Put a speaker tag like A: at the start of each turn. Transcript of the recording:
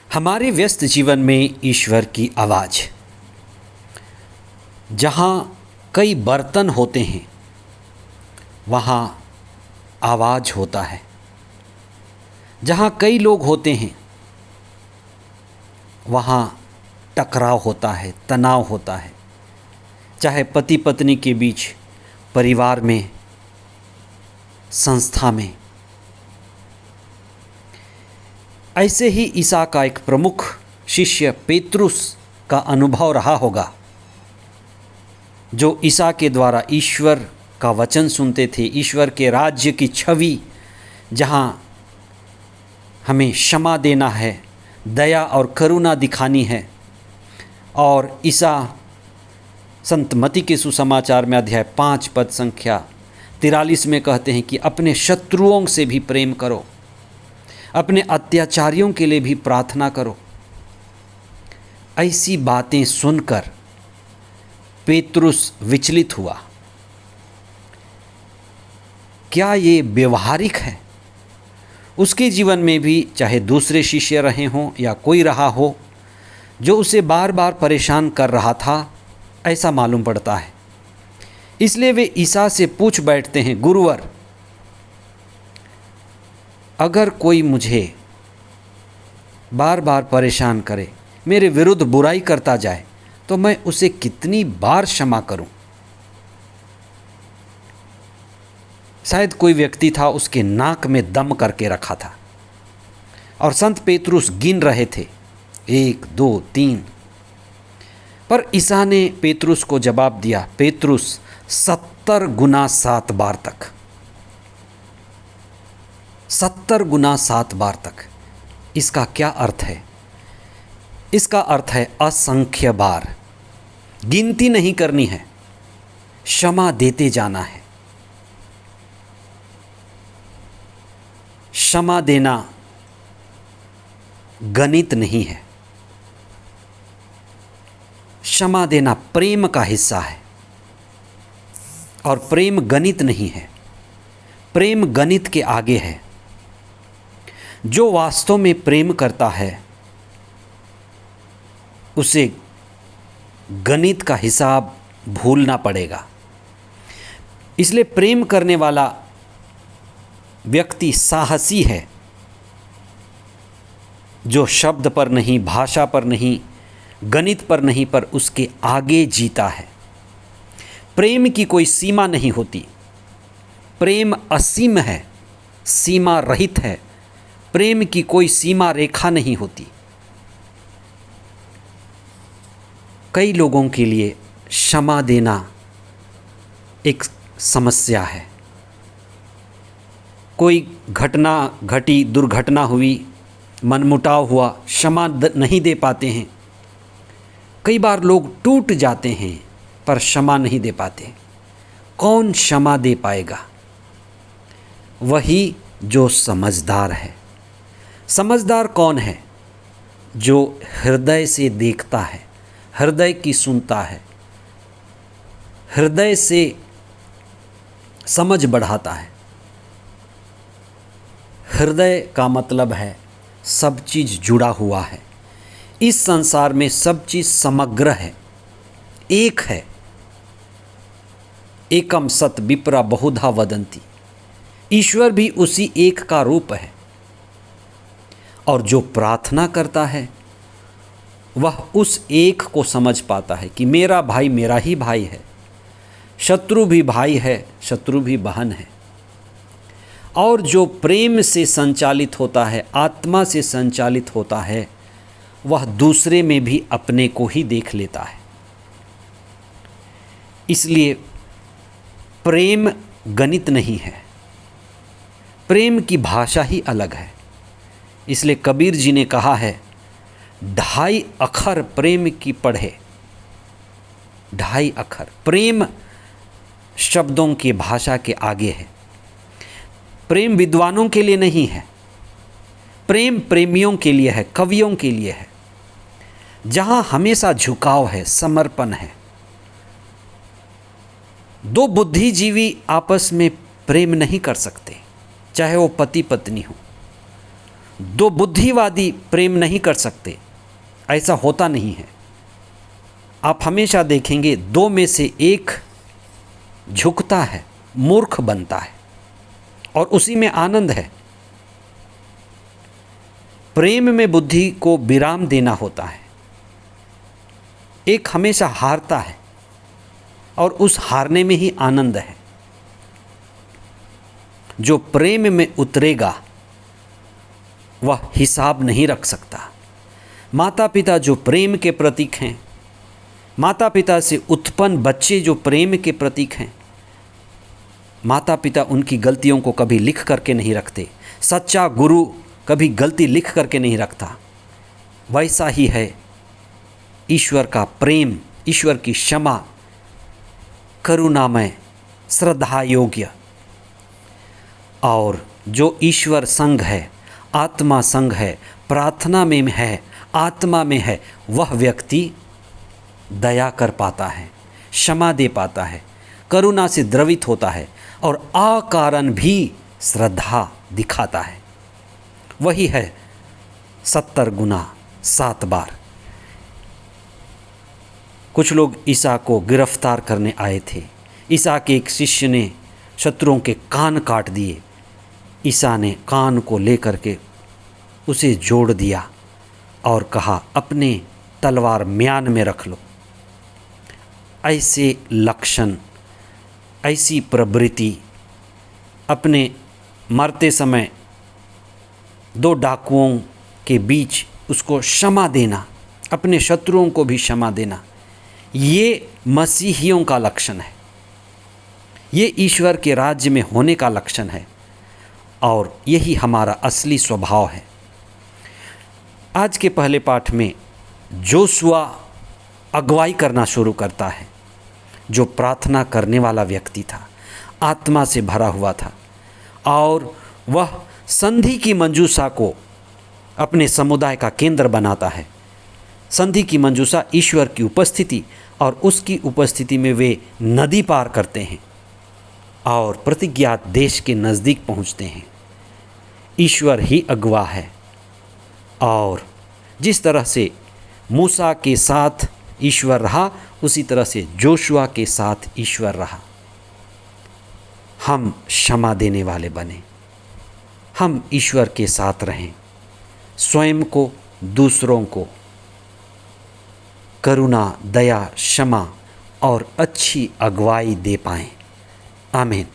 A: हमारे व्यस्त जीवन में ईश्वर की आवाज़, जहाँ कई बर्तन होते हैं वहाँ आवाज़ होता है। जहाँ कई लोग होते हैं वहाँ टकराव होता है, तनाव होता है, चाहे पति पत्नी के बीच, परिवार में, संस्था में। ऐसे ही ईसा का एक प्रमुख शिष्य पेतरुस का अनुभव रहा होगा, जो ईसा के द्वारा ईश्वर का वचन सुनते थे, ईश्वर के राज्य की छवि, जहाँ हमें क्षमा देना है, दया और करुणा दिखानी है। और ईसा संत मत्ती के सुसमाचार में अध्याय 5 पद संख्या 43 में कहते हैं कि अपने शत्रुओं से भी प्रेम करो, अपने अत्याचारियों के लिए भी प्रार्थना करो। ऐसी बातें सुनकर पेतरुस विचलित हुआ। क्या ये व्यवहारिक है? उसके जीवन में भी चाहे दूसरे शिष्य रहे हों या कोई रहा हो जो उसे बार बार परेशान कर रहा था, ऐसा मालूम पड़ता है। इसलिए वे ईसा से पूछ बैठते हैं, गुरुवर, अगर कोई मुझे बार बार परेशान करे, मेरे विरुद्ध बुराई करता जाए, तो मैं उसे कितनी बार क्षमा करूं? शायद कोई व्यक्ति था, उसके नाक में दम करके रखा था और संत पेतरुस गिन रहे थे, 1 2 3। पर ईसा ने पेतरुस को जवाब दिया, पेतरुस 70 गुना 7 बार तक, 70 गुना 7 बार तक। इसका क्या अर्थ है? इसका अर्थ है असंख्य बार, गिनती नहीं करनी है, क्षमा देते जाना है। क्षमा देना गणित नहीं है, क्षमा देना प्रेम का हिस्सा है। और प्रेम गणित नहीं है, प्रेम गणित के आगे है। जो वास्तव में प्रेम करता है उसे गणित का हिसाब भूलना पड़ेगा। इसलिए प्रेम करने वाला व्यक्ति साहसी है, जो शब्द पर नहीं, भाषा पर नहीं, गणित पर नहीं, पर उसके आगे जीता है। प्रेम की कोई सीमा नहीं होती, प्रेम असीम है, सीमा रहित है। प्रेम की कोई सीमा रेखा नहीं होती। कई लोगों के लिए क्षमा देना एक समस्या है। कोई घटना घटी, दुर्घटना हुई, मनमुटाव हुआ, क्षमा नहीं दे पाते हैं। कई बार लोग टूट जाते हैं पर क्षमा नहीं दे पाते। कौन क्षमा दे पाएगा? वही जो समझदार है। समझदार कौन है? जो हृदय से देखता है, हृदय की सुनता है, हृदय से समझ बढ़ाता है। हृदय का मतलब है सब चीज़ जुड़ा हुआ है। इस संसार में सब चीज़ समग्र है, एक है। एकम सत विप्रा बहुधा वदंती। ईश्वर भी उसी एक का रूप है। और जो प्रार्थना करता है वह उस एक को समझ पाता है कि मेरा भाई मेरा ही भाई है, शत्रु भी भाई है, शत्रु भी बहन है। और जो प्रेम से संचालित होता है, आत्मा से संचालित होता है, वह दूसरे में भी अपने को ही देख लेता है। इसलिए प्रेम गणित नहीं है, प्रेम की भाषा ही अलग है। इसलिए कबीर जी ने कहा है, 2.5 अक्षर प्रेम की पढ़े। 2.5 अक्षर प्रेम शब्दों की भाषा के आगे है। प्रेम विद्वानों के लिए नहीं है, प्रेम प्रेमियों के लिए है, कवियों के लिए है, जहाँ हमेशा झुकाव है, समर्पण है। 2 बुद्धिजीवी आपस में प्रेम नहीं कर सकते, चाहे वो पति पत्नी हो। दो बुद्धिवादी प्रेम नहीं कर सकते, ऐसा होता नहीं है। आप हमेशा देखेंगे दो में से एक झुकता है, मूर्ख बनता है और उसी में आनंद है। प्रेम में बुद्धि को विराम देना होता है। एक हमेशा हारता है और उस हारने में ही आनंद है। जो प्रेम में उतरेगा वह हिसाब नहीं रख सकता। माता पिता जो प्रेम के प्रतीक हैं, माता पिता से उत्पन्न बच्चे जो प्रेम के प्रतीक हैं, माता पिता उनकी गलतियों को कभी लिख करके नहीं रखते। सच्चा गुरु कभी गलती लिख करके नहीं रखता। वैसा ही है ईश्वर का प्रेम, ईश्वर की क्षमा, करुणामय, श्रद्धा योग्य। और जो ईश्वर संग है, आत्मा संग है, प्रार्थना में है, आत्मा में है, वह व्यक्ति दया कर पाता है, क्षमा दे पाता है, करुणा से द्रवित होता है और अकारण भी श्रद्धा दिखाता है। वही है 70 गुना 7 बार। कुछ लोग ईसा को गिरफ्तार करने आए थे। ईसा के एक शिष्य ने शत्रुओं के कान काट दिए। ईसा ने कान को लेकर के उसे जोड़ दिया और कहा, अपने तलवार म्यान में रख लो। ऐसे लक्षण, ऐसी प्रवृत्ति, अपने मरते समय 2 डाकुओं के बीच उसको क्षमा देना, अपने शत्रुओं को भी क्षमा देना, ये मसीहियों का लक्षण है। ये ईश्वर के राज्य में होने का लक्षण है और यही हमारा असली स्वभाव है। आज के पहले पाठ में जोशुआ अगुवाई करना शुरू करता है, जो प्रार्थना करने वाला व्यक्ति था, आत्मा से भरा हुआ था और वह संधि की मंजूषा को अपने समुदाय का केंद्र बनाता है। संधि की मंजूषा ईश्वर की उपस्थिति, और उसकी उपस्थिति में वे नदी पार करते हैं और प्रतिज्ञात देश के नज़दीक पहुंचते हैं। ईश्वर ही अगुवा है और जिस तरह से मूसा के साथ ईश्वर रहा, उसी तरह से जोशुआ के साथ ईश्वर रहा। हम क्षमा देने वाले बने, हम ईश्वर के साथ रहें, स्वयं को, दूसरों को करुणा, दया, क्षमा और अच्छी अगुवाई दे पाएं। आमीन।